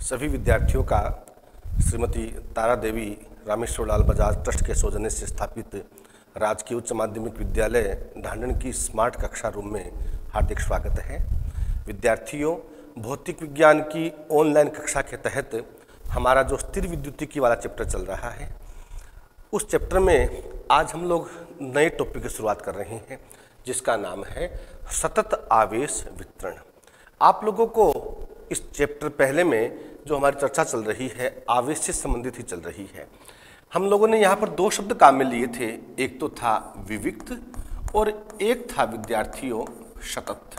सभी विद्यार्थियों का श्रीमती तारा देवी रामेश्वर लाल बजाज ट्रस्ट के सौजन्य से स्थापित राजकीय उच्च माध्यमिक विद्यालय ढांढन की स्मार्ट कक्षा रूम में हार्दिक स्वागत है। विद्यार्थियों, भौतिक विज्ञान की ऑनलाइन कक्षा के तहत हमारा जो स्थिर विद्युतिकी वाला चैप्टर चल रहा है, उस चैप्टर में आज हम लोग नए टॉपिक की शुरुआत कर रहे हैं, जिसका नाम है सतत आवेश वितरण। आप लोगों को इस चैप्टर पहले में जो हमारी चर्चा चल रही है आवेश से संबंधित ही चल रही है। हम लोगों ने यहाँ पर दो शब्द काम में लिए थे, एक तो था विविक्त और एक था विद्यार्थियों सतत।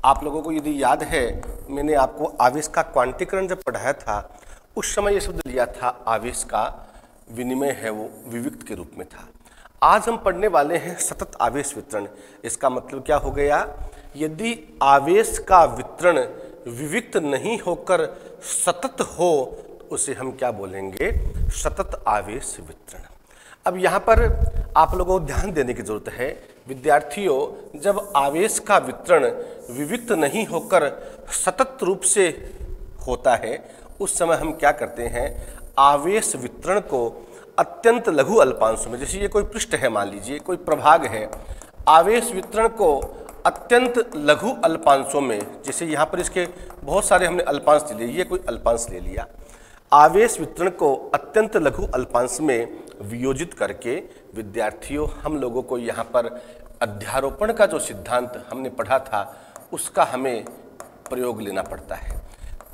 आप लोगों को यदि याद है, मैंने आपको आवेश का क्वांटीकरण जब पढ़ाया था उस समय ये शब्द लिया था, आवेश का विनिमय है वो विविक्त के रूप में था। आज हम पढ़ने वाले हैं सतत आवेश वितरण। इसका मतलब क्या हो गया? यदि आवेश का वितरण विविक्त नहीं होकर सतत हो तो उसे हम क्या बोलेंगे? सतत आवेश वितरण। अब यहाँ पर आप लोगों को ध्यान देने की जरूरत है। विद्यार्थियों, जब आवेश का वितरण विविक्त नहीं होकर सतत रूप से होता है उस समय हम क्या करते हैं? आवेश वितरण को अत्यंत लघु अल्पांशों में, जैसे ये कोई पृष्ठ है, मान लीजिए कोई प्रभाग है, आवेश वितरण को अत्यंत लघु अल्पांशों में, जैसे यहाँ पर इसके बहुत सारे हमने अल्पांश ले लिए, ये कोई अल्पांश ले लिया, आवेश वितरण को अत्यंत लघु अल्पांश में वियोजित करके विद्यार्थियों हम लोगों को यहाँ पर अध्यारोपण का जो सिद्धांत हमने पढ़ा था उसका हमें प्रयोग लेना पड़ता है।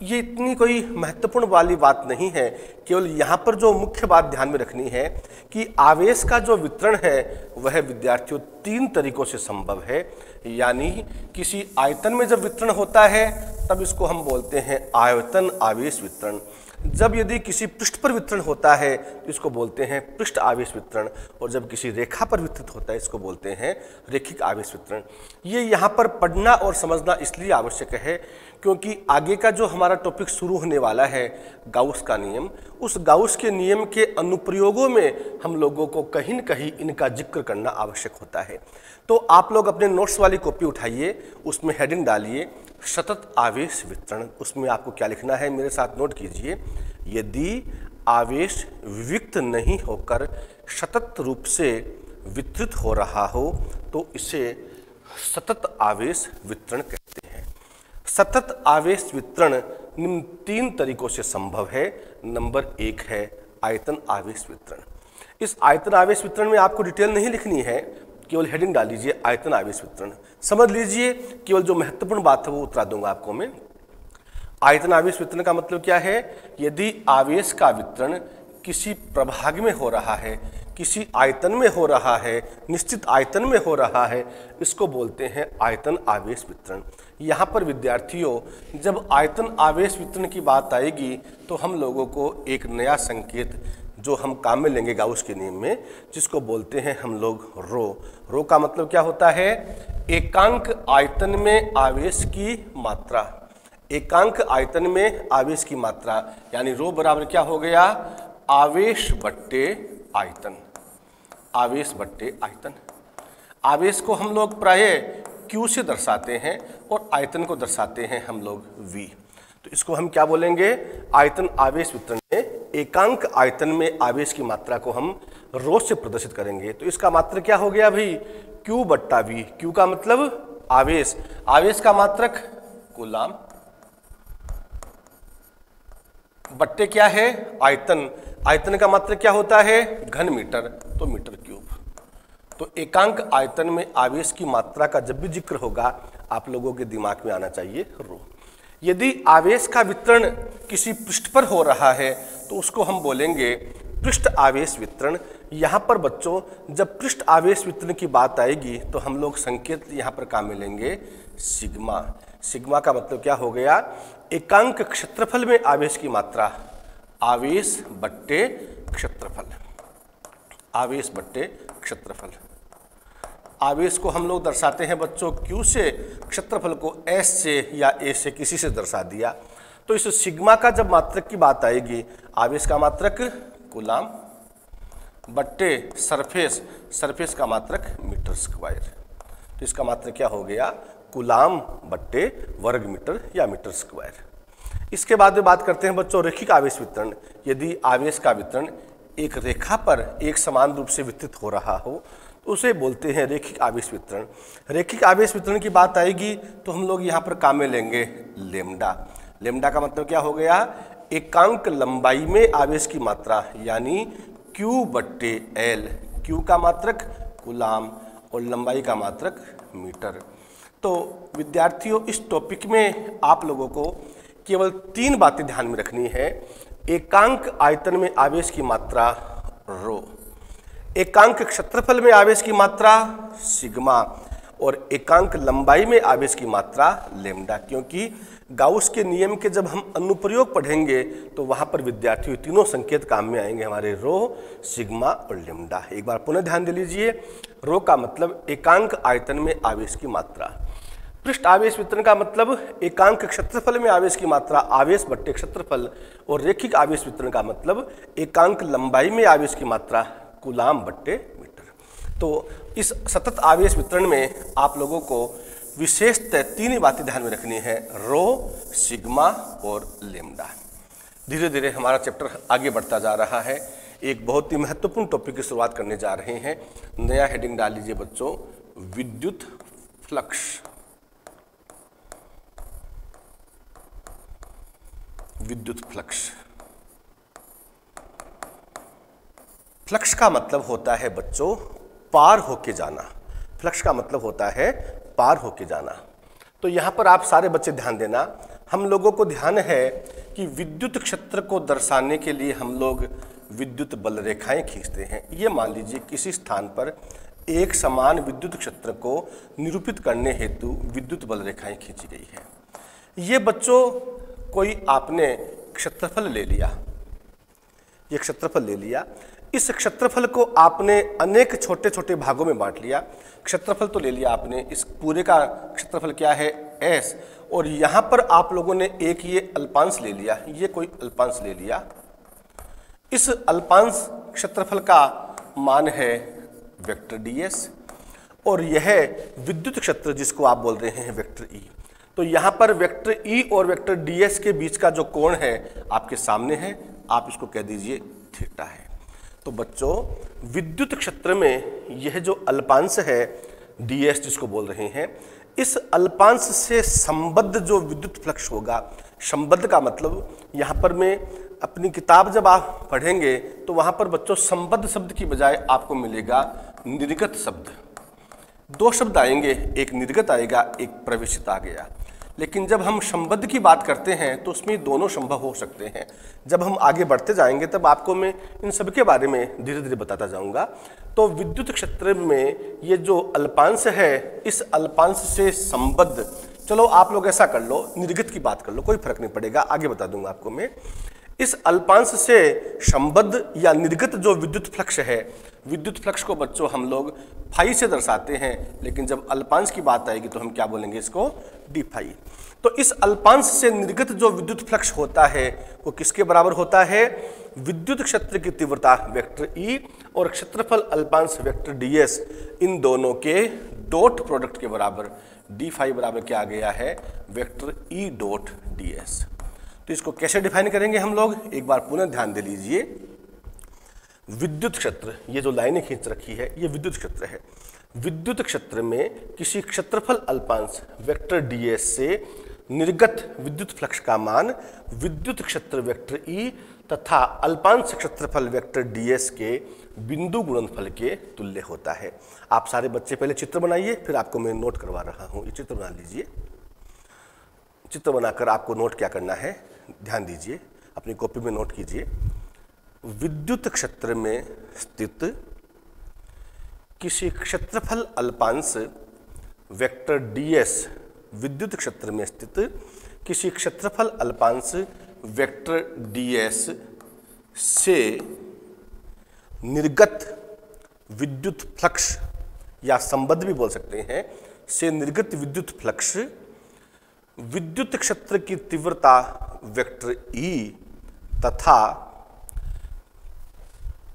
ये इतनी कोई महत्वपूर्ण वाली बात नहीं है, केवल यहाँ पर जो मुख्य बात ध्यान में रखनी है कि आवेश का जो वितरण है वह विद्यार्थियों तीन तरीकों से संभव है। यानी किसी आयतन में जब वितरण होता है तब इसको हम बोलते हैं आयतन आवेश वितरण। जब यदि किसी पृष्ठ पर वितरण होता है तो इसको बोलते हैं पृष्ठ आवेश वितरण, और जब किसी रेखा पर वितरित होता है इसको बोलते हैं रेखिक आवेश वितरण। ये यहाँ पर पढ़ना और समझना इसलिए आवश्यक है क्योंकि आगे का जो हमारा टॉपिक शुरू होने वाला है गाउस का नियम, उस गाउस के नियम के अनुप्रयोगों में हम लोगों को कहीं न कहीं इनका जिक्र करना आवश्यक होता है। तो आप लोग अपने नोट्स वाली कॉपी उठाइए, उसमें हेडिंग डालिए सतत आवेश वितरण। उसमें आपको क्या लिखना है मेरे साथ नोट कीजिए। यदि आवेश विविक्त नहीं होकर सतत रूप से वितरित हो रहा हो तो इसे सतत आवेश वितरण कहते हैं। सतत आवेश वितरण निम्न तीन तरीकों से संभव है। नंबर एक है आयतन आवेश वितरण। इस आयतन आवेश वितरण में आपको डिटेल नहीं लिखनी है, केवल हेडिंग डाल लीजिए आयतन आवेश वितरण, समझ लीजिए। केवल जो महत्वपूर्ण बात है वो उतरा दूंगा आपको मैं। आयतन आवेश वितरण का मतलब क्या है? यदि आवेश का वितरण किसी प्रभाग में हो रहा है, किसी आयतन में हो रहा है, निश्चित आयतन में हो रहा है, इसको बोलते हैं आयतन आवेश वितरण। यहाँ पर विद्यार्थियों जब आयतन आवेश वितरण की बात आएगी तो हम लोगों को एक नया संकेत जो हम काम में लेंगे गाउस के नियम में, जिसको बोलते हैं हम लोग रो। रो का मतलब क्या होता है? एकांक आयतन में आवेश की मात्रा। एकांक आयतन में आवेश की मात्रा, यानी रो बराबर क्या हो गया? आवेश बट्टे आयतन। आवेश बट्टे आयतन। आवेश को हम लोग प्रायः Q से दर्शाते हैं और आयतन को दर्शाते हैं हम लोग V। तो इसको हम क्या बोलेंगे? आयतन आवेश वितरण में एकांक आयतन में आवेश की मात्रा को हम रो से प्रदर्शित करेंगे। तो इसका मात्रक क्या हो गया भाई? Q बट्टा V। Q का मतलब आवेश, आवेश का मात्रक कूलाम, बट्टे क्या है? आयतन, आयतन का मात्रक क्या होता है? घन मीटर, तो मीटर क्यूब। तो एकांक आयतन में आवेश की मात्रा का जब भी जिक्र होगा आप लोगों के दिमाग में आना चाहिए रो। यदि आवेश का वितरण किसी पृष्ठ पर हो रहा है तो उसको हम बोलेंगे पृष्ठ आवेश वितरण। यहाँ पर बच्चों जब पृष्ठ आवेश वितरण की बात आएगी तो हम लोग संकेत यहाँ पर काम में लेंगे सिग्मा। सिग्मा का मतलब क्या हो गया? एकांक क्षेत्रफल में आवेश की मात्रा, आवेश बट्टे क्षेत्रफल। आवेश बट्टे क्षेत्रफल। आवेश को हम लोग दर्शाते हैं बच्चों Q से, क्षेत्रफल को S से या A से, किसी से दर्शा दिया। तो इस सिग्मा का जब मात्रक की बात आएगी, आवेश का मात्रक कूलाम बट्टे सरफेस, सरफेस का मात्रक मीटर स्क्वायर। तो इसका मात्रक क्या हो गया? कूलाम बट्टे वर्ग मीटर या मीटर स्क्वायर। इसके बाद में बात करते हैं बच्चों रैखिक आवेश वितरण। यदि आवेश का वितरण एक रेखा पर एक समान रूप से वितरित हो रहा हो तो उसे बोलते हैं रैखिक आवेश वितरण। रैखिक आवेश वितरण की बात आएगी तो हम लोग यहाँ पर काम में लेंगे लेमडा। लेमडा का मतलब क्या हो गया, एकांक लंबाई में आवेश की मात्रा यानी Q बट्टे L। Q का मात्रक कूलाम और लंबाई का मात्रक मीटर। तो विद्यार्थियों इस टॉपिक में आप लोगों को केवल 3 बातें ध्यान में रखनी है। एकांक आयतन में आवेश की मात्रा रो, एकांक क्षेत्रफल में आवेश की मात्रा सिग्मा और एकांक लंबाई में आवेश की मात्रा लेमडा। क्योंकि गाउस के नियम के जब हम अनुप्रयोग पढ़ेंगे तो वहां पर विद्यार्थियों तीनों संकेत काम में आएंगे, हमारे रो, सिग्मा और लेमडा। एक बार पुनः ध्यान दे लीजिए, रो का मतलब एकांक आयतन में आवेश की मात्रा, पृष्ठ आवेश वितरण का मतलब एकांक क्षेत्रफल में आवेश की मात्रा आवेश बट्टे क्षेत्रफल, और रैखिक आवेश वितरण का मतलब एकांक लंबाई में आवेश की मात्रा कूलाम बट्टे मीटर। तो इस सतत आवेश वितरण में आप लोगों को विशेषतः 3 ही बातें ध्यान में रखनी है, रो, सिग्मा और लेमडा। धीरे धीरे हमारा चैप्टर आगे बढ़ता जा रहा है। एक बहुत ही महत्वपूर्ण टॉपिक की शुरुआत करने जा रहे हैं। नया हेडिंग डाल लीजिए बच्चों, विद्युत फ्लक्स। विद्युत फ्लक्स, फ्लक्स का मतलब होता है बच्चों पार होके जाना। फ्लक्स का मतलब होता है पार होके जाना। तो यहाँ पर आप सारे बच्चे ध्यान देना, हम लोगों को ध्यान है कि विद्युत क्षेत्र को दर्शाने के लिए हम लोग विद्युत बल रेखाएं खींचते हैं। ये मान लीजिए किसी स्थान पर एक समान विद्युत क्षेत्र को निरूपित करने हेतु विद्युत बल रेखाएं खींची गई है। ये बच्चों कोई आपने क्षेत्रफल ले लिया, ये क्षेत्रफल ले लिया, इस क्षेत्रफल को आपने अनेक छोटे छोटे भागों में बांट लिया। क्षेत्रफल तो ले लिया आपने, इस पूरे का क्षेत्रफल क्या है S, और यहाँ पर आप लोगों ने एक ये अल्पांश ले लिया, ये कोई अल्पांश ले लिया। इस अल्पांश क्षेत्रफल का मान है वेक्टर ds, और यह विद्युत क्षेत्र जिसको आप बोल रहे हैं वेक्टर E। तो यहाँ पर वेक्टर E और वेक्टर ds के बीच का जो कोण है आपके सामने है, आप इसको कह दीजिए थीटा है। तो बच्चों विद्युत क्षेत्र में यह जो अल्पांश है ds जिसको बोल रहे हैं, इस अल्पांश से संबद्ध जो विद्युत फ्लक्स होगा, संबद्ध का मतलब यहाँ पर मैं अपनी किताब जब आप पढ़ेंगे तो वहाँ पर बच्चों संबद्ध शब्द की बजाय आपको मिलेगा निर्गत शब्द। 2 शब्द आएंगे, एक निर्गत आएगा, एक प्रवेशित आ गया। लेकिन जब हम संबद्ध की बात करते हैं तो उसमें दोनों संभव हो सकते हैं। जब हम आगे बढ़ते जाएंगे तब आपको मैं इन सब के बारे में धीरे धीरे बताता जाऊंगा। तो विद्युत क्षेत्र में ये जो अल्पांश है, इस अल्पांश से संबद्ध, चलो आप लोग ऐसा कर लो, निर्गत की बात कर लो, कोई फर्क नहीं पड़ेगा, आगे बता दूंगा आपको मैं। इस अल्पांश से संबद्ध या निर्गत जो विद्युत फ्लक्स है, विद्युत फ्लक्स को बच्चों हम लोग फाई से दर्शाते हैं, लेकिन जब अल्पांश की बात आएगी तो हम क्या बोलेंगे इसको, डी फाई। तो इस अल्पांश से निर्गत जो विद्युत फ्लक्स होता है वो किसके बराबर होता है, विद्युत क्षेत्र की तीव्रता वेक्टर E और क्षेत्रफल अल्पांश वेक्टर ds, इन दोनों के डॉट प्रोडक्ट के बराबर। डी फाई बराबर क्या आ गया है, वेक्टर E डॉट ds। तो इसको कैसे डिफाइन करेंगे हम लोग, एक बार पुनः ध्यान दे लीजिए। विद्युत क्षेत्र, ये जो लाइनें खींच रखी है ये विद्युत क्षेत्र है। विद्युत क्षेत्र में किसी क्षेत्रफल अल्पांश वेक्टर ds से निर्गत विद्युत फ्लक्स का मान विद्युत क्षेत्र वेक्टर E तथा अल्पांश क्षेत्रफल वेक्टर ds के बिंदु गुणनफल के तुल्य होता है। आप सारे बच्चे पहले चित्र बनाइए, फिर आपको मैं नोट करवा रहा हूँ। ये चित्र बना लीजिए। चित्र बनाकर आपको नोट क्या करना है, ध्यान दीजिए, अपनी कॉपी में नोट कीजिए। विद्युत क्षेत्र में स्थित किसी क्षेत्रफल अल्पांश वेक्टर ds, विद्युत क्षेत्र में स्थित किसी क्षेत्रफल अल्पांश वेक्टर ds से निर्गत विद्युत फ्लक्स, या संबद्ध भी बोल सकते हैं, से निर्गत विद्युत फ्लक्स विद्युत क्षेत्र की तीव्रता वेक्टर E तथा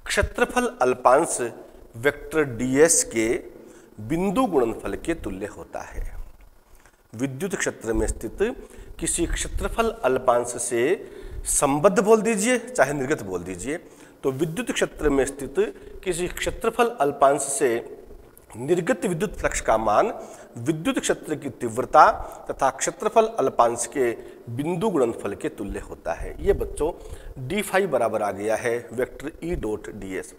क्षेत्रफल अल्पांश वेक्टर ds के बिंदु गुणनफल के तुल्य होता है। विद्युत क्षेत्र में स्थित किसी क्षेत्रफल अल्पांश से संबद्ध बोल दीजिए चाहे निर्गत बोल दीजिए। तो विद्युत क्षेत्र में स्थित किसी क्षेत्रफल अल्पांश से निर्गत विद्युत फ्लक्स का मान विद्युत क्षेत्र की तीव्रता तथा क्षेत्रफल अल्पांश के बिंदु गुणनफल के तुल्य होता है। ये बच्चों डी फाई बराबर आ गया है vector E dot D S.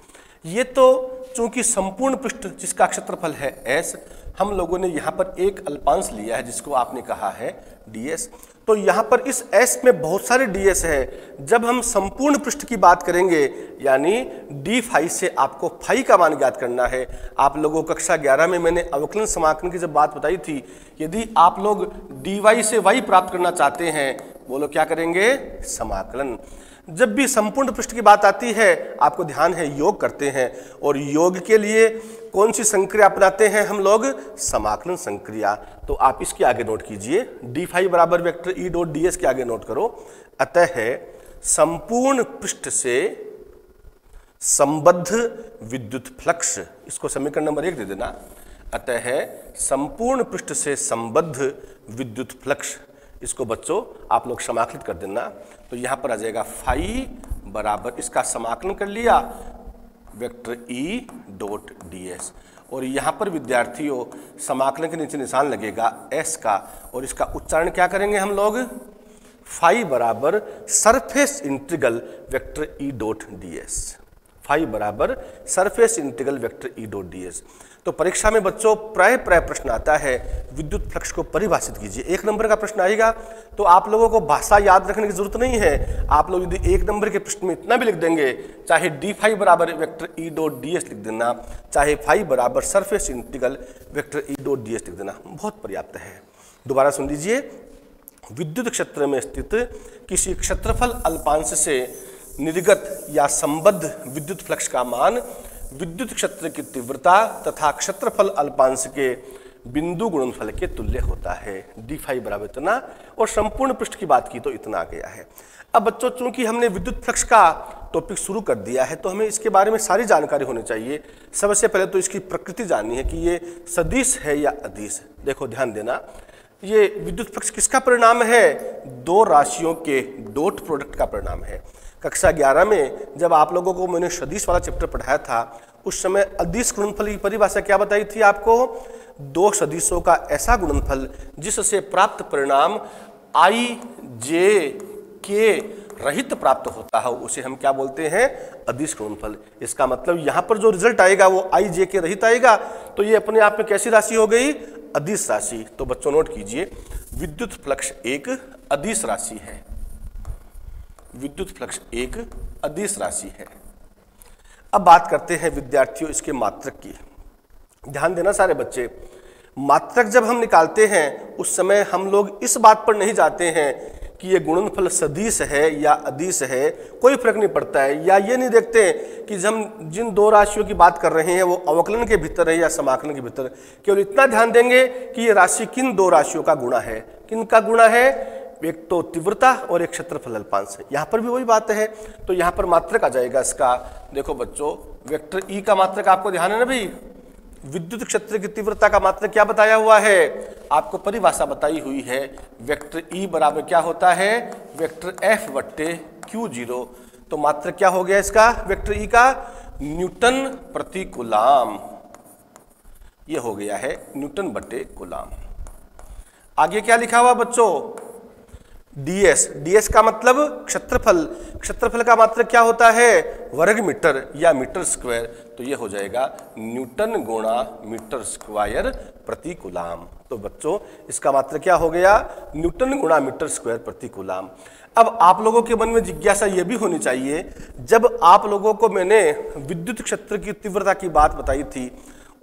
ये तो चूंकि संपूर्ण पृष्ठ जिसका क्षेत्रफल है एस, हम लोगों ने यहाँ पर एक अल्पांश लिया है जिसको आपने कहा है ds। तो यहाँ पर इस s में बहुत सारे ds है। जब हम संपूर्ण पृष्ठ की बात करेंगे यानी d फाई से आपको फाई का मान ज्ञात करना है। आप लोगों को कक्षा 11 में मैंने अवकलन समाकलन की जब बात बताई थी, यदि आप लोग dy से y प्राप्त करना चाहते हैं, बोलो क्या करेंगे, समाकलन। जब भी संपूर्ण पृष्ठ की बात आती है आपको ध्यान है योग करते हैं, और योग के लिए कौन सी संक्रिया अपनाते हैं हम लोग, समाकलन संक्रिया। तो आप इसके आगे नोट कीजिए डी फाई बराबर vector E dot D S के आगे नोट करो। अतः संपूर्ण पृष्ठ से संबद्ध विद्युत फ्लक्स, इसको समीकरण नंबर 1 दे देना। अतः संपूर्ण पृष्ठ से संबद्ध विद्युत फ्लक्स, इसको बच्चों आप लोग समाकलित कर देना। तो यहाँ पर आ जाएगा फाई बराबर, इसका समाकलन कर लिया, vector E dot D S. और यहाँ पर विद्यार्थियों समाकलन के नीचे निशान लगेगा एस का, और इसका उच्चारण क्या करेंगे हम लोग, फाई बराबर surface integral vector E dot D S. Phi बराबर surface integral vector E dot D S. तो परीक्षा में बच्चों प्राय प्रश्न आता है विद्युत फ्लक्स को परिभाषित कीजिए। 1 नंबर का प्रश्न आएगा तो आप लोगों को भाषा याद रखने की जरूरत नहीं है। आप लोग यदि 1 नंबर के प्रश्न में इतना भी लिख देंगे, चाहे डी फाई बराबर vector E dot D S लिख देना, चाहे फाई बराबर surface integral vector E dot D S लिख देना, बहुत पर्याप्त है। दोबारा सुन लीजिए, विद्युत क्षेत्र में स्थित किसी क्षेत्रफल अल्पांश से निर्गत या संबद्ध विद्युत फ्लक्स का मान विद्युत क्षेत्र की तीव्रता तथा क्षेत्रफल अल्पांश के बिंदु गुणनफल के तुल्य होता है। डी फाई बराबर इतना, और संपूर्ण पृष्ठ की बात की तो इतना आ गया है। अब बच्चों चूंकि हमने विद्युत फ्लक्स का टॉपिक शुरू कर दिया है तो हमें इसके बारे में सारी जानकारी होनी चाहिए। सबसे पहले तो इसकी प्रकृति जाननी है कि ये सदिश है या अदिश। देखो ध्यान देना, ये विद्युत फ्लक्स किसका परिणाम है, 2 राशियों के डॉट प्रोडक्ट का परिणाम है। कक्षा 11 में जब आप लोगों को मैंने सदिश वाला चैप्टर पढ़ाया था, उस समय अदिश गुणनफल की परिभाषा क्या बताई थी आपको, 2 सदिशों का ऐसा गुणनफल जिससे प्राप्त परिणाम i j k रहित प्राप्त होता है, उसे हम क्या बोलते हैं, अदिश गुणनफल। इसका मतलब यहाँ पर जो रिजल्ट आएगा वो i j k रहित आएगा, तो ये अपने आप में कैसी राशि हो गई, अदिश राशि। तो बच्चों नोट कीजिए, विद्युत फ्लक्स एक अदिश राशि है। विद्युत फ्लक्स एक अदिश राशि है। अब बात करते हैं विद्यार्थियों इसके मात्रक की। ध्यान देना सारे बच्चे, मात्रक जब हम निकालते हैं उस समय हम लोग इस बात पर नहीं जाते हैं कि ये गुणनफल सदिश है या अदिश है, कोई फर्क नहीं पड़ता है। या ये नहीं देखते कि हम जिन 2 राशियों की बात कर रहे हैं वो अवकलन के भीतर है या समाकलन के भीतर, केवल इतना ध्यान देंगे कि ये राशि किन 2 राशियों का गुणा है। किन का गुणा है, एक तो तीव्रता और एक क्षेत्रफल अल्पांश है। यहाँ पर भी वही बात है, तो यहाँ पर मात्रक आ जाएगा इसका। देखो बच्चों, वेक्टर ई का मात्रक आपको ध्यान है ना भाई, विद्युत क्षेत्र की तीव्रता का मात्रक क्या बताया हुआ है, आपको परिभाषा बताई हुई है। वेक्टर ई बराबर क्या होता है, वेक्टर एफ बट्टे क्यू जीरो। तो मात्रक क्या हो गया इसका, वेक्टर ई का, न्यूटन प्रति कूलाम। ये हो गया है न्यूटन बट्टे कूलाम। आगे क्या लिखा हुआ बच्चों, ds। ds का मतलब क्षेत्रफल। क्षेत्रफल का मात्रक क्या होता है, वर्ग मीटर या मीटर स्क्वायर। तो ये हो जाएगा न्यूटन गुणा मीटर स्क्वायर प्रति कूलाम। तो बच्चों इसका मात्रक क्या हो गया, न्यूटन गुणा मीटर स्क्वायर प्रति कूलाम। अब आप लोगों के मन में जिज्ञासा ये भी होनी चाहिए, जब आप लोगों को मैंने विद्युत क्षेत्र की तीव्रता की बात बताई थी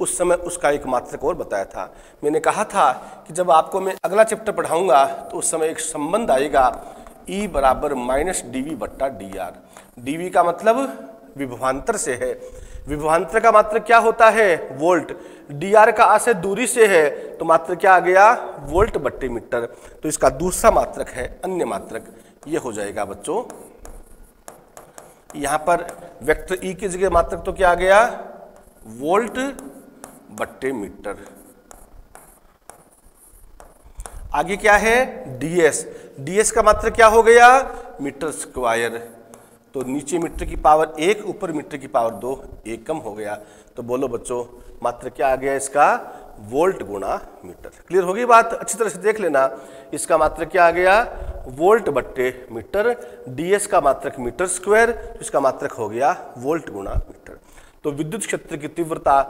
उस समय उसका एक मात्रक और बताया था। मैंने कहा था कि जब आपको मैं अगला चैप्टर पढ़ाऊंगा तो उस समय एक संबंध आएगा, E बराबर माइनस dv बट्टा dr। dv का मतलब विभवांतर से है, विभवांतर का मात्रक क्या होता है, वोल्ट। dr का आ से दूरी से है, तो मात्रक क्या आ गया, वोल्ट बट्टे मीटर। तो इसका दूसरा मात्रक है अन्य मात्रक, ये हो जाएगा बच्चों। यहाँ पर वेक्टर E की जगह मात्रक तो क्या आ गया, वोल्ट बट्टे मीटर। आगे क्या है ds, ds का मात्रक क्या हो गया मीटर स्क्वायर। तो नीचे मीटर की पावर 1 ऊपर मीटर की पावर 2, 1 कम हो गया। तो बोलो बच्चों मात्रक क्या आ गया इसका वोल्ट गुणा मीटर। क्लियर होगी बात, अच्छी तरह से देख लेना। इसका मात्रक क्या आ गया वोल्ट बट्टे मीटर, ds का मात्रक मीटर स्क्वायर, तो इसका मात्रक हो गया वोल्ट गुणा मीटर। तो विद्युत क्षेत्र की तीव्रता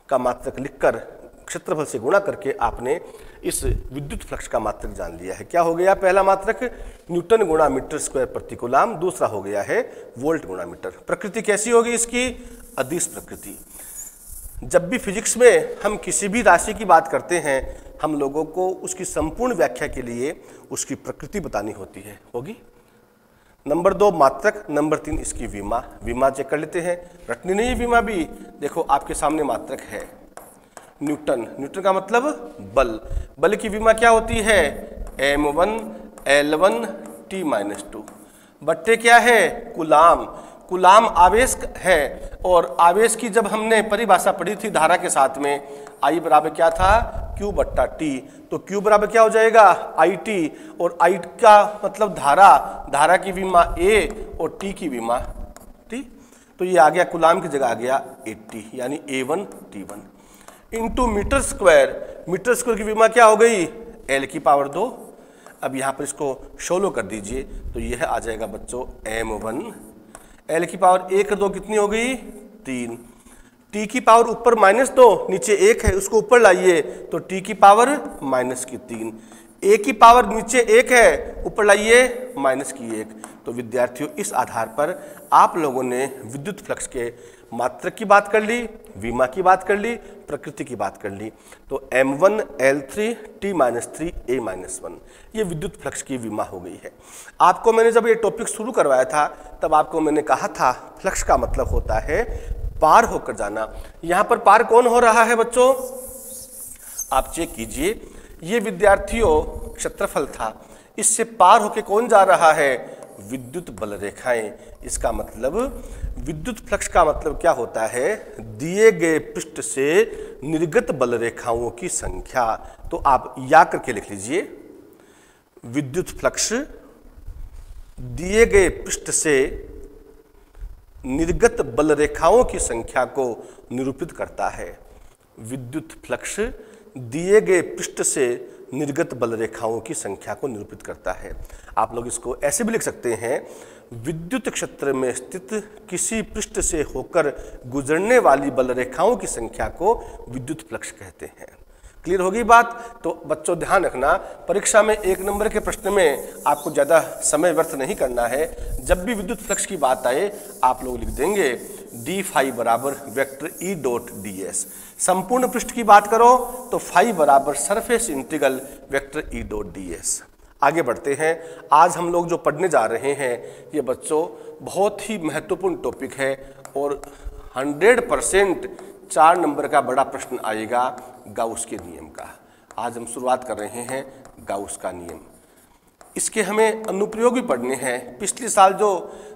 का मात्रक लिखकर क्षेत्रफल से गुणा करके आपने इस विद्युत फ्लक्स का मात्रक जान लिया है। क्या हो गया पहला मात्रक न्यूटन गुणा मीटर स्क्वायर प्रति कूलाम, दूसरा हो गया है वोल्ट गुणा मीटर। प्रकृति कैसी होगी इसकी अदिश प्रकृति। जब भी फिजिक्स में हम किसी भी राशि की बात करते हैं हम लोगों को उसकी संपूर्ण व्याख्या के लिए उसकी प्रकृति बतानी होती है, होगी। नंबर 2 मात्रक, नंबर 3 इसकी विमा। विमा चेक कर लेते हैं, रटनी नहीं विमा भी। देखो आपके सामने मात्रक है न्यूटन, न्यूटन का मतलब बल, बल की विमा क्या होती है m1 L1 T-2 बट्टे क्या है कूलाम, कूलाम आवेश है। और आवेश की जब हमने परिभाषा पढ़ी थी धारा के साथ में I बराबर क्या था Q बट्टा T, तो Q बराबर क्या हो जाएगा IT, और I का मतलब धारा, धारा की विमा A और T की विमा T, तो ये आ गया कूलाम की जगह आ गया 80 यानी A1 T1 into metre square. Metre square की विमा क्या हो गई L की पावर 2। अब यहाँ पर इसको सोलो कर दीजिए तो यह आ जाएगा बच्चों m1 L की पावर 1 2 कितनी हो गई 3, T की पावर ऊपर -2 नीचे 1 है उसको ऊपर लाइए तो T की पावर -3, A की पावर नीचे 1 है ऊपर लाइए -1। तो विद्यार्थियों इस आधार पर आप लोगों ने विद्युत फ्लक्स के मात्रक की बात कर ली, विमा की बात कर ली, प्रकृति की बात कर ली। तो m1 L3 T-3 A-1 ये विद्युत फ्लक्स की विमा हो गई है। आपको मैंने जब ये टॉपिक शुरू करवाया था तब आपको मैंने कहा था फ्लक्स का मतलब होता है पार होकर जाना। यहाँ पर पार कौन हो रहा है बच्चों, आप चेक कीजिए, ये विद्यार्थियों क्षेत्रफल था, इससे पार होकर कौन जा रहा है विद्युत बल रेखाएं। इसका मतलब विद्युत फ्लक्स का मतलब क्या होता है दिए गए पृष्ठ से निर्गत बल रेखाओं की संख्या। तो आप या करके लिख लीजिए विद्युत फ्लक्स दिए गए पृष्ठ से निर्गत बल रेखाओं की संख्या को निरूपित करता है। विद्युत फ्लक्स दिए गए पृष्ठ से निर्गत बल रेखाओं की संख्या को निरूपित करता है। आप लोग इसको ऐसे भी लिख सकते हैं विद्युत क्षेत्र में स्थित किसी पृष्ठ से होकर गुजरने वाली बल रेखाओं की संख्या को विद्युत फ्लक्स कहते हैं। क्लियर होगी बात। तो बच्चों ध्यान रखना परीक्षा में 1 नंबर के प्रश्न में आपको ज़्यादा समय व्यर्थ नहीं करना है। जब भी विद्युत फ्लक्स की बात आए आप लोग लिख देंगे डी फाई बराबर vector E dot D S. संपूर्ण पृष्ठ की बात करो तो फाई बराबर surface integral vector E dot D S. आगे बढ़ते हैं। आज हम लोग जो पढ़ने जा रहे हैं ये बच्चों बहुत ही महत्वपूर्ण टॉपिक है और 100% 4 नंबर का बड़ा प्रश्न आएगा गाउस के नियम का। आज हम शुरुआत कर रहे हैं गाउस का नियम। इसके हमें अनुप्रयोग भी पढ़ने हैं। पिछले साल जो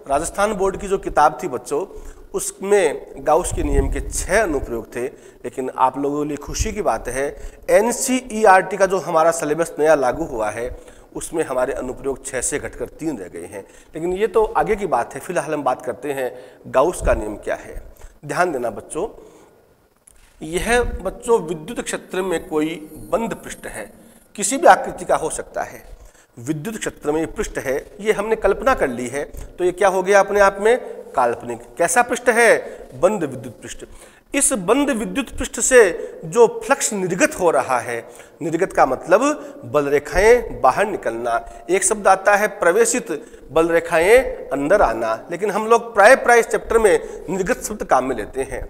राजस्थान बोर्ड की जो किताब थी बच्चों उसमें गाउस के नियम के 6 अनुप्रयोग थे, लेकिन आप लोगों के लिए खुशी की बात है NCERT का जो हमारा सिलेबस नया लागू हुआ है उसमें हमारे अनुप्रयोग 6 से घटकर 3 रह गए हैं। लेकिन ये तो आगे की बात है, फिलहाल हम बात करते हैं गाउस का नियम क्या है। ध्यान देना बच्चों, यह बच्चों विद्युत क्षेत्र में कोई बंद पृष्ठ है, किसी भी आकृति का हो सकता है। विद्युत क्षेत्र में ये पृष्ठ है, ये हमने कल्पना कर ली है तो ये क्या हो गया अपने आप में काल्पनिक। कैसा पृष्ठ है बंद विद्युत पृष्ठ। इस बंद विद्युत पृष्ठ से जो फ्लक्स निर्गत हो रहा है, निर्गत का मतलब बल रेखाएं बाहर निकलना। एक शब्द आता है प्रवेशित, बल रेखाएं अंदर आना, लेकिन हम लोग प्राय इस चैप्टर में निर्गत शब्द काम में लेते हैं।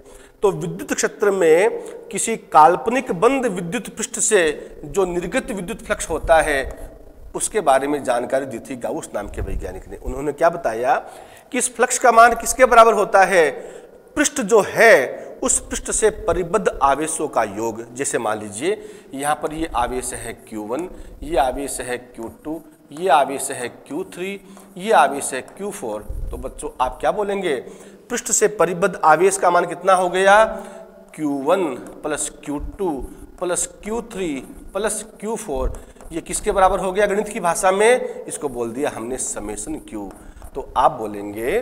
तो विद्युत क्षेत्र में किसी काल्पनिक बंद विद्युत पृष्ठ से जो निर्गत विद्युत फ्लक्स होता है उसके बारे में जानकारी दी थी गाउस नाम के वैज्ञानिक ने। उन्होंने क्या बताया कि इस फ्लक्स का मान किसके बराबर होता है, पृष्ठ जो है उस पृष्ठ से परिबद्ध आवेशों का योग। जैसे मान लीजिए यहाँ पर ये आवेश है Q1, ये आवेश है Q2, ये आवेश है Q3, ये आवेश है Q4। तो बच्चों आप क्या बोलेंगे, पृष्ठ से परिबद्ध आवेश का मान कितना हो गया Q1 plus Q2 plus Q3 plus Q4 ये किसके बराबर हो गया गणित की भाषा में? इसको बोल दिया हमने समेशन क्यू। तो आप बोलेंगे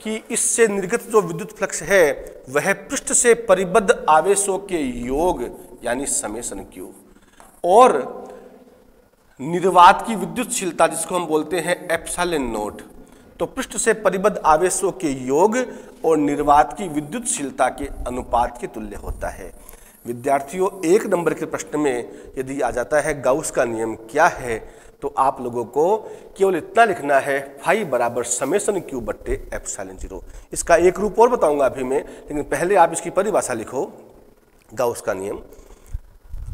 कि इससे निर्गत जो विद्युत फ्लक्स है वह पृष्ठ से परिबद्ध आवेशों के योग यानी समेशन क्यू, और निर्वात की विद्युतशीलता जिसको हम बोलते हैं एप्सिलॉन नोट। तो पृष्ठ से परिबद्ध आवेशों के योग और निर्वात की विद्युतशीलता के अनुपात के तुल्य होता है। विद्यार्थियों, 1 नंबर के प्रश्न में यदि आ जाता है गाउस का नियम क्या है, तो आप लोगों को केवल इतना लिखना है फाई बराबर समेशन क्यू बट्टे एप्सिलॉन 0। इसका एक रूप और बताऊंगा अभी मैं, लेकिन पहले आप इसकी परिभाषा लिखो गाउस का नियम।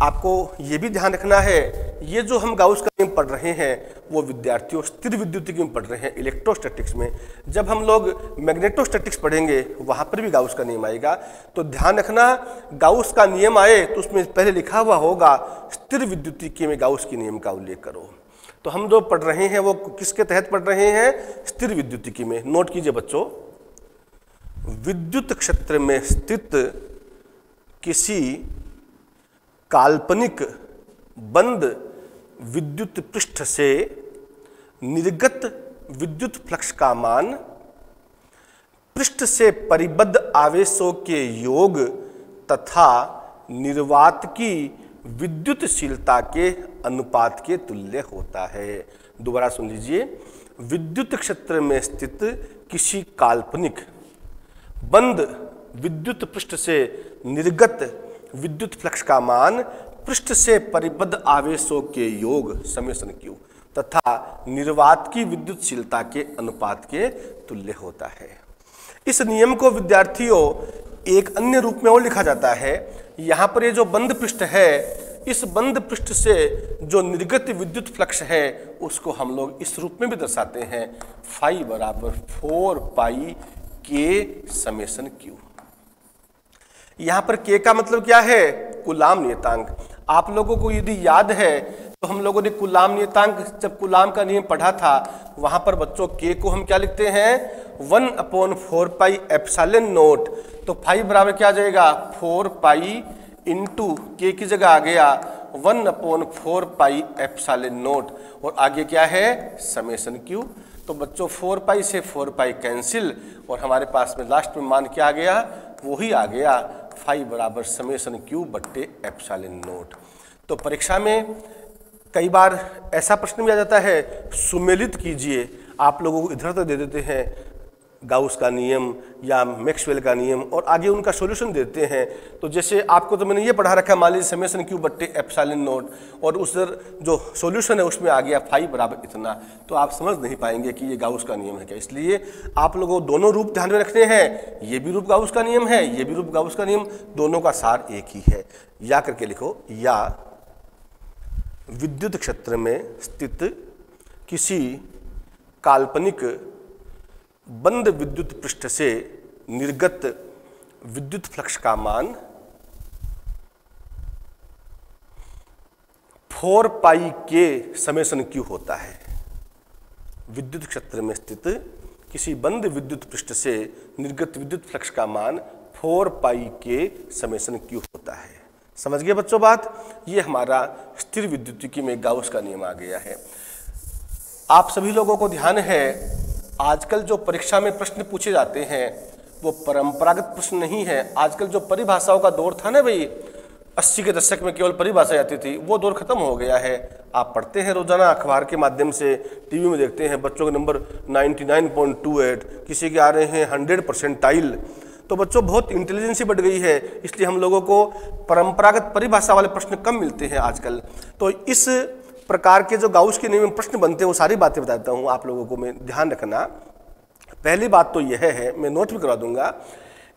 आपको ये भी ध्यान रखना है, ये जो हम गाउस का नियम पढ़ रहे हैं वो विद्यार्थियों स्थिर विद्युतिकी में पढ़ रहे हैं, इलेक्ट्रोस्टैटिक्स में। जब हम लोग मैग्नेटोस्टैटिक्स पढ़ेंगे वहाँ पर भी गाउस का नियम आएगा। तो ध्यान रखना, गाउस का नियम आए तो उसमें पहले लिखा हुआ होगा स्थिर विद्युतिकी में गाउस के नियम का उल्लेख करो। तो हम जो पढ़ रहे हैं वो किसके तहत पढ़ रहे हैं? स्थिर विद्युतिकी में। नोट कीजिए बच्चों, विद्युत क्षेत्र में स्थित किसी काल्पनिक बंद विद्युत पृष्ठ से निर्गत विद्युत फ्लक्स का मान पृष्ठ से परिबद्ध आवेशों के योग तथा निर्वात की विद्युतशीलता के अनुपात के तुल्य होता है। दोबारा सुन लीजिए, विद्युत क्षेत्र में स्थित किसी काल्पनिक बंद विद्युत पृष्ठ से निर्गत विद्युत फ्लक्स का मान पृष्ठ से परिबद्ध आवेशों के योग समेशन क्यू तथा निर्वात की विद्युतशीलता के अनुपात के तुल्य होता है। इस नियम को विद्यार्थियों एक अन्य रूप में और लिखा जाता है। यहाँ पर ये जो बंद पृष्ठ है, इस बंद पृष्ठ से जो निर्गत विद्युत फ्लक्स है उसको हम लोग इस रूप में भी दर्शाते हैं, फाई बराबर 4 पाई के समेशन क्यू। यहाँ पर के का मतलब क्या है? कूलाम नियतांक। आप लोगों को यदि याद है तो हम लोगों ने कूलाम नियतांक, जब कूलाम का नियम पढ़ा था वहां पर बच्चों के को हम क्या लिखते हैं? 1/4 पाई एप्सिलॉन नोट। तो फाई बराबर क्या आ जाएगा? 4 पाई इंटू के की जगह आ गया 1/4 पाई एप्सिलॉन नोट, और आगे क्या है? Summation Q. तो बच्चों 4 पाई से 4 पाई कैंसिल, और हमारे पास में लास्ट में मान क्या आ गया? वही आ गया, फाई बराबर समेशन क्यू बट्टे एप्सिलॉन नोट। तो परीक्षा में कई बार ऐसा प्रश्न भी आ जाता है, सुमेलित कीजिए। आप लोगों को इधर तो दे देते हैं गाउस का नियम या मैक्सवेल का नियम, और आगे उनका सॉल्यूशन देते हैं। तो जैसे आपको तो मैंने ये पढ़ा रखा है, मान लीजिए समेशन क्यू बट्टे एप्सिलॉन नोट, और उस जो सॉल्यूशन है उसमें आ गया फाई बराबर इतना, तो आप समझ नहीं पाएंगे कि ये गाउस का नियम है क्या। इसलिए आप लोगों को दोनों रूप ध्यान में रखने हैं, ये भी रूप गाउस का नियम है, ये भी रूप गाउस का नियम, दोनों का सार एक ही है। या करके लिखो, या विद्युत क्षेत्र में स्थित किसी काल्पनिक बंद विद्युत पृष्ठ से निर्गत विद्युत फ्लक्स का मान 4 पाई के समेशन क्यू होता है। विद्युत क्षेत्र में स्थित किसी बंद विद्युत पृष्ठ से निर्गत विद्युत फ्लक्स का मान 4 पाई के समेशन क्यू होता है। समझ गए बच्चों बात? ये हमारा स्थिर विद्युतिकी में गाउस का नियम आ गया है। आप सभी लोगों को ध्यान है, आजकल जो परीक्षा में प्रश्न पूछे जाते हैं वो परंपरागत प्रश्न नहीं है। आजकल जो परिभाषाओं का दौर था ना भाई, 80 के दशक में केवल परिभाषा आती थी, वो दौर खत्म हो गया है। आप पढ़ते हैं रोजाना अखबार के माध्यम से, टीवी में देखते हैं बच्चों के नंबर 99.28, किसी के आ रहे हैं 100%। तो बच्चों बहुत इंटेलिजेंसी बढ़ गई है, इसलिए हम लोगों को परंपरागत परिभाषा वाले प्रश्न कम मिलते हैं आजकल। तो इस प्रकार के जो गाउस के नियम में प्रश्न बनते हैं वो सारी बातें बताता हूँ आप लोगों को मैं, ध्यान रखना। पहली बात तो यह है, मैं नोट भी करा दूंगा,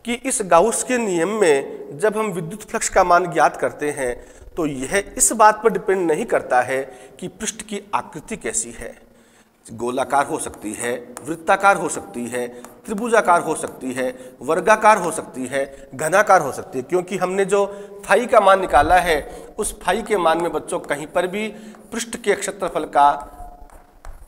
कि इस गाउस के नियम में जब हम विद्युत फ्लक्स का मान ज्ञात करते हैं तो यह इस बात पर डिपेंड नहीं करता है कि पृष्ठ की आकृति कैसी है। गोलाकार हो सकती है, वृत्ताकार हो सकती है, त्रिभुजाकार हो सकती है, वर्गाकार हो सकती है, घनाकार हो सकती है, क्योंकि हमने जो फाई का मान निकाला है उस फाई के मान में बच्चों कहीं पर भी पृष्ठ के क्षेत्रफल का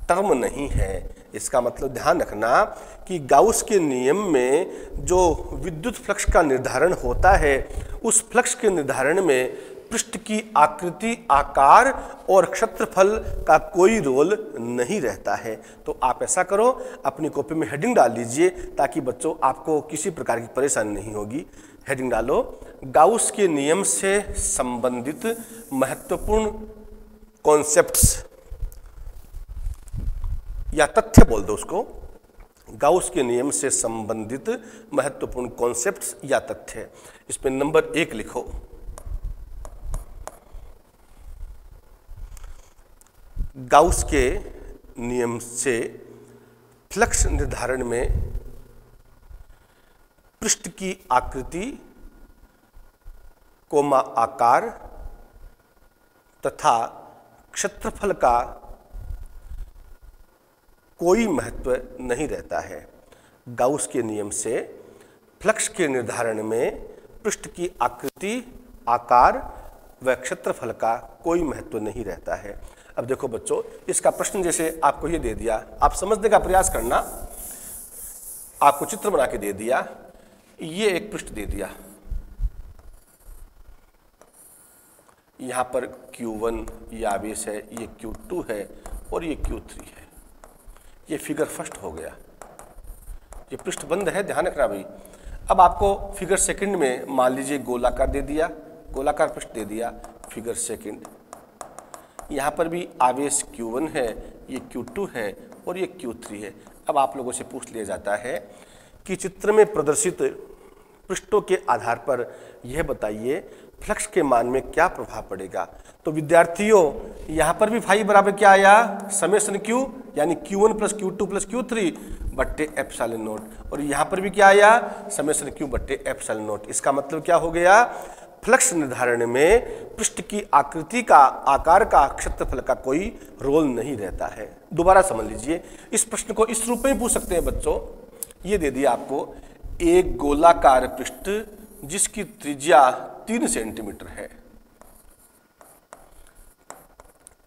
टर्म नहीं है। इसका मतलब ध्यान रखना कि गाउस के नियम में जो विद्युत फ्लक्स का निर्धारण होता है उस फ्लक्स के निर्धारण में पृष्ठ की आकृति, आकार और क्षेत्रफल का कोई रोल नहीं रहता है। तो आप ऐसा करो, अपनी कॉपी में हेडिंग डाल लीजिए ताकि बच्चों आपको किसी प्रकार की परेशानी नहीं होगी। हेडिंग डालो, गाउस के नियम से संबंधित महत्वपूर्ण कॉन्सेप्ट्स या तथ्य बोल दो उसको, गाउस के नियम से संबंधित महत्वपूर्ण कॉन्सेप्ट्स या तथ्य। इसमें नंबर 1 लिखो। गाउस के नियम से फ्लक्स निर्धारण में पृष्ठ की आकृति, कोमा आकार तथा क्षेत्रफल का कोई महत्व नहीं रहता है। गाउस के नियम से फ्लक्स के निर्धारण में पृष्ठ की आकृति, आकार व क्षेत्रफल का कोई महत्व नहीं रहता है। अब देखो बच्चों, इसका प्रश्न जैसे आपको ये दे दिया, आप समझने का प्रयास करना। आपको चित्र बना के दे दिया, ये एक पृष्ठ दे दिया, यहां पर Q1 ये आवेश है, ये Q2 है और ये Q3 है। ये फिगर फर्स्ट हो गया, ये पृष्ठ बंद है, ध्यान रखना भाई। अब आपको फिगर सेकंड में मान लीजिए गोलाकार दे दिया, गोलाकार पृष्ठ दे दिया, फिगर सेकंड। यहाँ पर भी आवेश Q1 है, ये Q2 है और ये Q3 है। अब आप लोगों से पूछ लिया जाता है कि चित्र में प्रदर्शित पृष्ठों के आधार पर यह बताइए फ्लक्स के मान में क्या प्रभाव पड़ेगा। तो विद्यार्थियों, यहाँ पर भी फाई बराबर क्या आया, समेशन Q यानी Q1 plus Q2 plus Q3 बट्टे एप्सिलॉन नोट, और यहाँ पर भी क्या आया, समेशन Q बट्टे एप्सिलॉन नोट। इसका मतलब क्या हो गया, फ्लक्स निर्धारण में पृष्ठ की आकृति का, आकार का, क्षेत्रफल का कोई रोल नहीं रहता है। दोबारा समझ लीजिए, इस प्रश्न को इस रूप में पूछ सकते हैं बच्चों। ये दे दिया आपको, एक गोलाकार पृष्ठ जिसकी त्रिज्या 3 सेंटीमीटर है,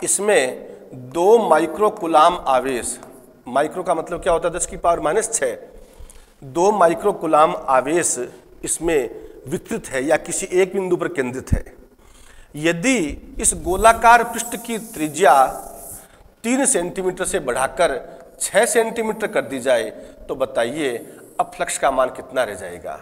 इसमें 2 माइक्रोकुलाम आवेश, माइक्रो का मतलब क्या होता है 10 की पावर -6, 2 माइक्रोकुलाम आवेश इसमें वितरित है या किसी एक बिंदु पर केंद्रित है। यदि इस गोलाकार पृष्ठ की त्रिज्या 3 सेंटीमीटर से बढ़ाकर 6 सेंटीमीटर कर दी जाए तो बताइए अब फ्लक्स का मान कितना रह जाएगा।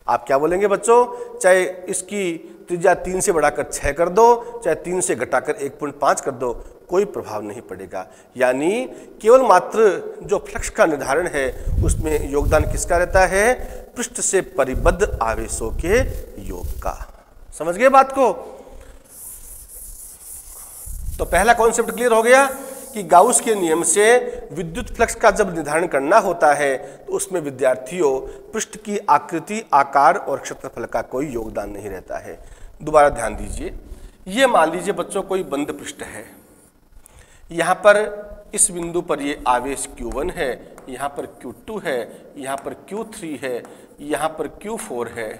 आप क्या बोलेंगे बच्चों, चाहे इसकी त्रिज्या 3 से बढ़ाकर 6 कर दो, चाहे 3 से घटाकर 1.5 कर दो, कोई प्रभाव नहीं पड़ेगा। यानी केवल मात्र जो फ्लक्स का निर्धारण है उसमें योगदान किसका रहता है, पृष्ठ से परिबद्ध आवेशों के योग का। समझ गए बात को। तो पहला कॉन्सेप्ट क्लियर हो गया कि गाउस के नियम से विद्युत फ्लक्स का जब निर्धारण करना होता है तो उसमें विद्यार्थियों पृष्ठ की आकृति, आकार और क्षेत्रफल का कोई योगदान नहीं रहता है। दोबारा ध्यान दीजिए, ये मान लीजिए बच्चों कोई बंद पृष्ठ है, यहाँ पर इस बिंदु पर ये आवेश Q1 है, यहाँ पर Q2 है, यहाँ पर Q3 है, यहाँ पर Q4 है।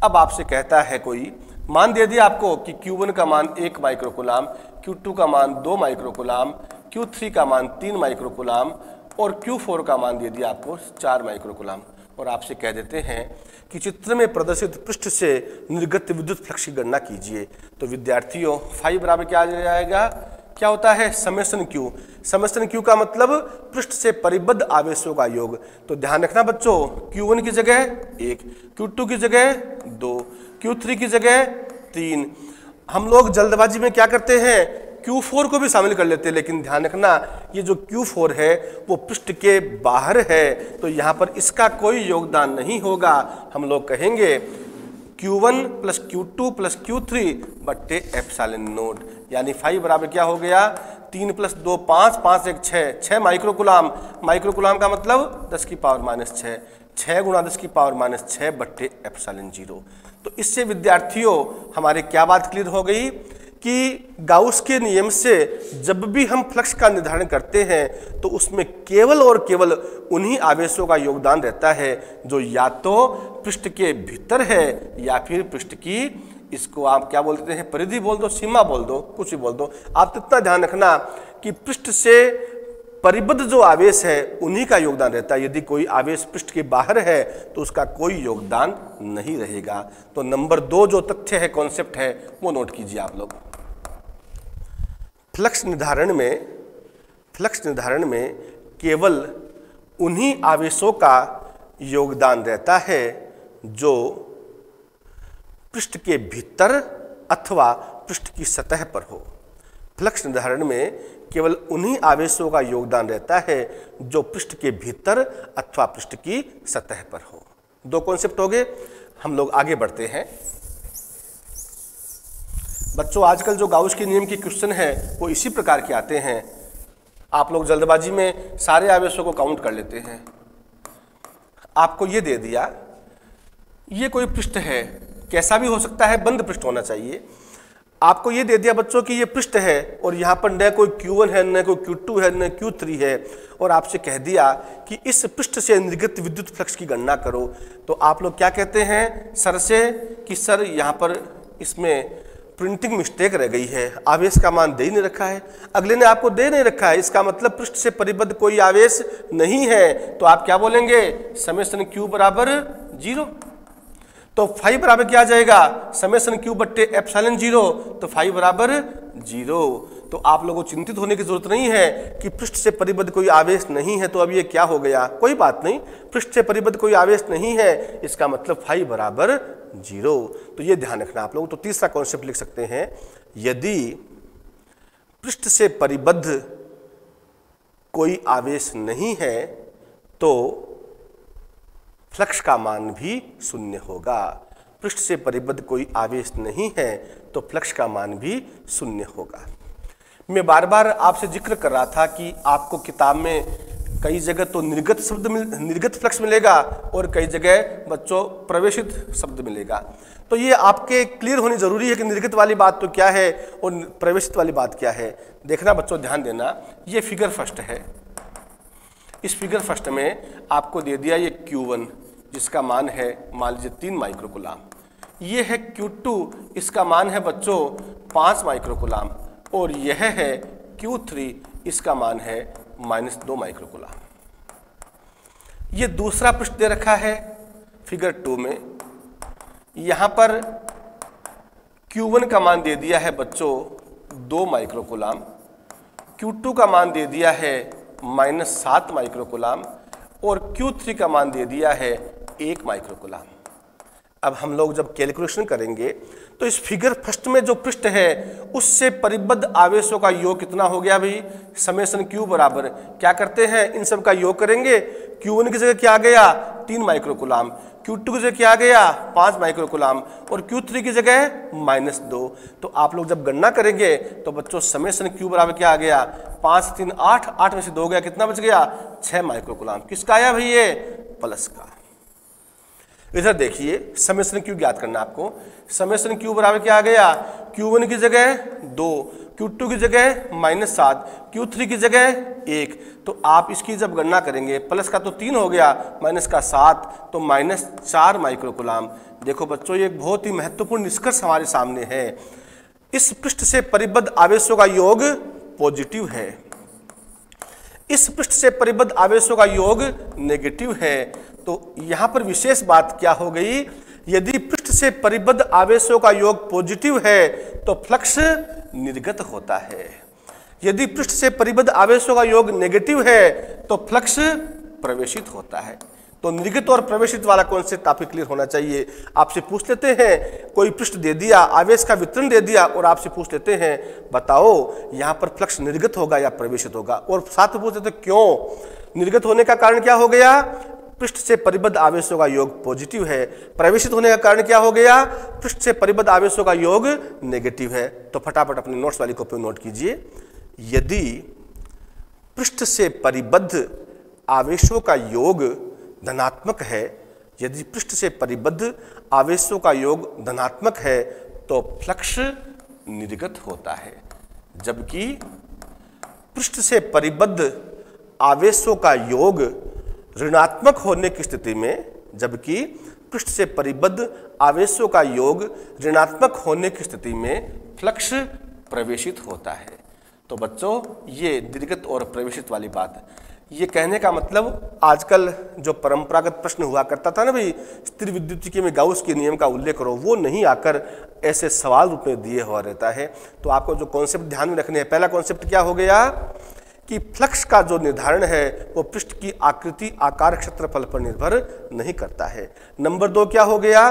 अब आपसे कहता है कोई, मान दे दिया आपको कि Q1 का मान 1 माइक्रोकुलाम, Q2 का मान 2 माइक्रोकुलाम, Q3 का मान 3 माइक्रोकुलाम और Q4 का मान दे दिया आपको 4 माइक्रोकुलाम। और आपसे कह देते हैं कि चित्र में प्रदर्शित पृष्ठ से निर्गत विद्युत फ्लक्स की गणना कीजिए। तो विद्यार्थियों फाई बराबर क्या आ जाएगा, क्या होता है, समेशन Q। समेशन Q का मतलब पृष्ठ से परिबद्ध आवेशों का योग। तो ध्यान रखना बच्चों, Q1 की जगह 1, Q2 की जगह 2, Q3 की जगह 3। हम लोग जल्दबाजी में क्या करते हैं, Q4 को भी शामिल कर लेते हैं, लेकिन ध्यान रखना ये जो Q4 है वो पृष्ठ के बाहर है, तो यहाँ पर इसका कोई योगदान नहीं होगा। हम लोग कहेंगे Q1 plus Q2 plus Q3 बट्टे एप्सिलॉन नोट। यानी फाई बराबर क्या हो गया, 3 प्लस 2 5, 5 1 6, 6 माइक्रोकुलाम। माइक्रोकुलाम का मतलब 10 की पावर -6, 6 गुणा 10 की पावर -6 बट्टे एप्सिलॉन 0। तो इससे विद्यार्थियों हमारे क्या बात क्लियर हो गई कि गाउस के नियम से जब भी हम फ्लक्स का निर्धारण करते हैं तो उसमें केवल और केवल उन्हीं आवेशों का योगदान रहता है जो या तो पृष्ठ के भीतर है या फिर पृष्ठ की, इसको आप क्या बोलते हैं, परिधि बोल दो, सीमा बोल दो, कुछ भी बोल दो। आप इतना ध्यान रखना कि पृष्ठ से परिबद्ध जो आवेश है उन्हीं का योगदान रहता है। यदि कोई आवेश पृष्ठ के बाहर है तो उसका कोई योगदान नहीं रहेगा। तो नंबर 2 जो तथ्य है, कॉन्सेप्ट है, वो नोट कीजिए आप लोग। फ्लक्स निर्धारण में केवल उन्हीं आवेशों का योगदान रहता है जो पृष्ठ के भीतर अथवा पृष्ठ की सतह पर हो। फ्लक्स निर्धारण में केवल उन्हीं आवेशों का योगदान रहता है जो पृष्ठ के भीतर अथवा पृष्ठ की सतह पर हो। 2 कॉन्सेप्ट हो गए। हम लोग आगे बढ़ते हैं। बच्चों, आजकल जो गाउस के नियम के क्वेश्चन है वो इसी प्रकार के आते हैं। आप लोग जल्दबाजी में सारे आवेशों को काउंट कर लेते हैं। आपको ये दे दिया, ये कोई पृष्ठ है, कैसा भी हो सकता है, बंद पृष्ठ होना चाहिए। आपको ये दे दिया बच्चों कि ये पृष्ठ है और यहाँ पर न कोई Q1 है, न कोई Q2 है, न Q3 है, और आपसे कह दिया कि इस पृष्ठ से निर्गत विद्युत फ्लक्स की गणना करो। तो आप लोग क्या कहते हैं सर से कि सर यहाँ पर इसमें प्रिंटिंग मिस्टेक रह गई है, आवेश का मान दे ही नहीं रखा है। अगले ने आपको दे नहीं रखा है, इसका मतलब पृष्ठ से परिबद्ध कोई आवेश नहीं है। तो आप क्या बोलेंगे, समेशन Q बराबर 0। तो फाई बराबर क्या आ जाएगा, समेशन Q बट्टे एप्सिलॉन 0। तो फाई बराबर 0। तो आप लोगों को चिंतित होने की जरूरत नहीं है कि पृष्ठ से परिबद्ध कोई आवेश नहीं है। तो अब ये क्या हो गया, कोई बात नहीं, पृष्ठ से परिबद्ध कोई आवेश नहीं है, इसका मतलब फाई बराबर 0। तो ये ध्यान रखना आप लोग। तो तीसरा कॉन्सेप्ट लिख सकते हैं, यदि पृष्ठ से परिबद्ध कोई आवेश नहीं है तो फ्लक्स का मान भी 0 होगा। पृष्ठ से परिबद्ध कोई आवेश नहीं है तो फ्लक्स का मान भी 0 होगा। मैं बार बार आपसे जिक्र कर रहा था कि आपको किताब में कई जगह तो निर्गत फ्लक्स मिलेगा और कई जगह बच्चों प्रवेशित शब्द मिलेगा। तो ये आपके क्लियर होनी जरूरी है कि निर्गत वाली बात तो क्या है और प्रवेशित वाली बात क्या है। देखना बच्चों, ध्यान देना, ये फिगर फर्स्ट है। इस फिगर फर्स्ट में आपको दे दिया ये Q1 जिसका मान है मान लीजिए 3 माइक्रोकूलाम, ये है Q2 इसका मान है बच्चों 5 माइक्रोकूलाम, और यह है Q3 इसका मान है -2 माइक्रोकूलाम। ये दूसरा पृष्ठ दे रखा है फिगर 2 में। यहाँ पर Q1 का मान दे दिया है बच्चों 2 माइक्रोकूलाम, Q2 का मान दे दिया है -7 माइक्रोकूलाम, और Q3 का मान दे दिया है 1 माइक्रोकूलाम। अब हम लोग जब कैलकुलेशन करेंगे तो इस फिगर फर्स्ट में जो पृष्ठ है उससे परिबद्ध आवेशों का योग कितना हो गया भाई, समेशन Q बराबर क्या करते हैं, इन सब का योग करेंगे। Q1 की जगह क्या आ गया 3 माइक्रोकूलाम, Q2 की जगह क्या आ गया 5 माइक्रोकूलाम, और Q3 की जगह -2। तो आप लोग जब गणना करेंगे तो बच्चों समेशन Q बराबर क्या आ गया, 5 3 8, 8 में से 2 गया, कितना बच गया 6 माइक्रोकूलाम। किसका आया भाई, ये प्लस का। इधर देखिए समेशन Q ज्ञात करना आपको। समेशन Q बराबर क्या आ गया, Q1 की जगह 2, Q2 की जगह -7, Q3 की जगह 1। तो आप इसकी जब गणना करेंगे, प्लस का तो 3 हो गया, माइनस का 7, तो -4 माइक्रोकूलाम। देखो बच्चों, ये एक बहुत ही महत्वपूर्ण निष्कर्ष हमारे सामने है। इस पृष्ठ से परिबद्ध आवेशों का योग पॉजिटिव है, इस पृष्ठ से परिबद्ध आवेशों का योग नेगेटिव है। तो यहां पर विशेष बात क्या हो गई, यदि पृष्ठ से परिबद्ध आवेशों का योग पॉजिटिव है तो फ्लक्स निर्गत होता है, यदि पृष्ठ से परिबद्ध आवेशों का योग नेगेटिव है तो फ्लक्स प्रवेशित होता है। तो निर्गत और प्रवेशित वाला कॉन्सेप्ट आपको क्लियर होना चाहिए। आपसे पूछ लेते हैं, कोई पृष्ठ दे दिया, आवेश का वितरण दे दिया, और आपसे पूछ लेते हैं बताओ यहाँ पर फ्लक्स निर्गत होगा या प्रवेशित होगा, और साथ में पूछ लेते क्यों। निर्गत होने का कारण क्या हो गया, पृष्ठ से परिबद्ध आवेशों का योग पॉजिटिव है। प्रवेशित होने का कारण क्या हो गया, पृष्ठ से परिबद्ध आवेशों का योग नेगेटिव है। तो फटाफट अपने नोट्स वाली कॉपी में नोट कीजिए, यदि पृष्ठ से परिबद्ध आवेशों का योग धनात्मक है, यदि पृष्ठ से परिबद्ध आवेशों का योग धनात्मक है तो फ्लक्स निर्गत होता है, जबकि पृष्ठ से परिबद्ध आवेशों का योग ऋणात्मक होने की स्थिति में, जबकि पृष्ठ से परिबद्ध आवेशों का योग ऋणात्मक होने की स्थिति में फ्लक्स प्रवेशित होता है। तो बच्चों ये निर्गत और प्रवेशित वाली बात, ये कहने का मतलब आजकल जो परंपरागत प्रश्न हुआ करता था ना भाई, स्थिर विद्युतिकी में गाउस के नियम का उल्लेख करो, वो नहीं आकर ऐसे सवाल रूप में दिए हुआ रहता है। तो आपको जो कॉन्सेप्ट ध्यान में रखने हैं, पहला कॉन्सेप्ट क्या हो गया कि फ्लक्स का जो निर्धारण है वो पृष्ठ की आकृति, आकार, क्षेत्रफल पर निर्भर नहीं करता है। नंबर 2 क्या हो गया,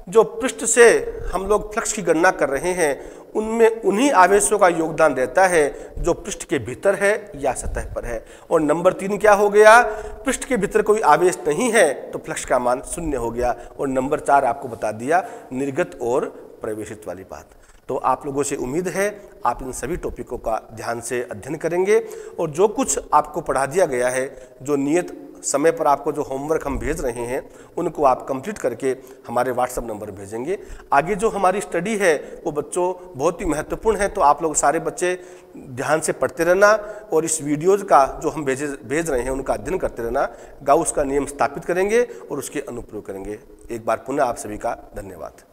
जो पृष्ठ से हम लोग फ्लक्स की गणना कर रहे हैं उनमें उन्हीं आवेशों का योगदान रहता है जो पृष्ठ के भीतर है या सतह पर है। और नंबर 3 क्या हो गया, पृष्ठ के भीतर कोई आवेश नहीं है तो फ्लक्स का मान 0 हो गया। और नंबर 4 आपको बता दिया निर्गत और प्रवेशित वाली बात। तो आप लोगों से उम्मीद है आप इन सभी टॉपिकों का ध्यान से अध्ययन करेंगे और जो कुछ आपको पढ़ा दिया गया है, जो नियत समय पर आपको जो होमवर्क हम भेज रहे हैं उनको आप कंप्लीट करके हमारे व्हाट्सएप नंबर भेजेंगे। आगे जो हमारी स्टडी है वो बच्चों बहुत ही महत्वपूर्ण है, तो आप लोग सारे बच्चे ध्यान से पढ़ते रहना और इस वीडियोज़ का जो हम भेज रहे हैं उनका अध्ययन करते रहना। गाउस का नियम स्थापित करेंगे और उसके अनुप्रयोग करेंगे। एक बार पुनः आप सभी का धन्यवाद।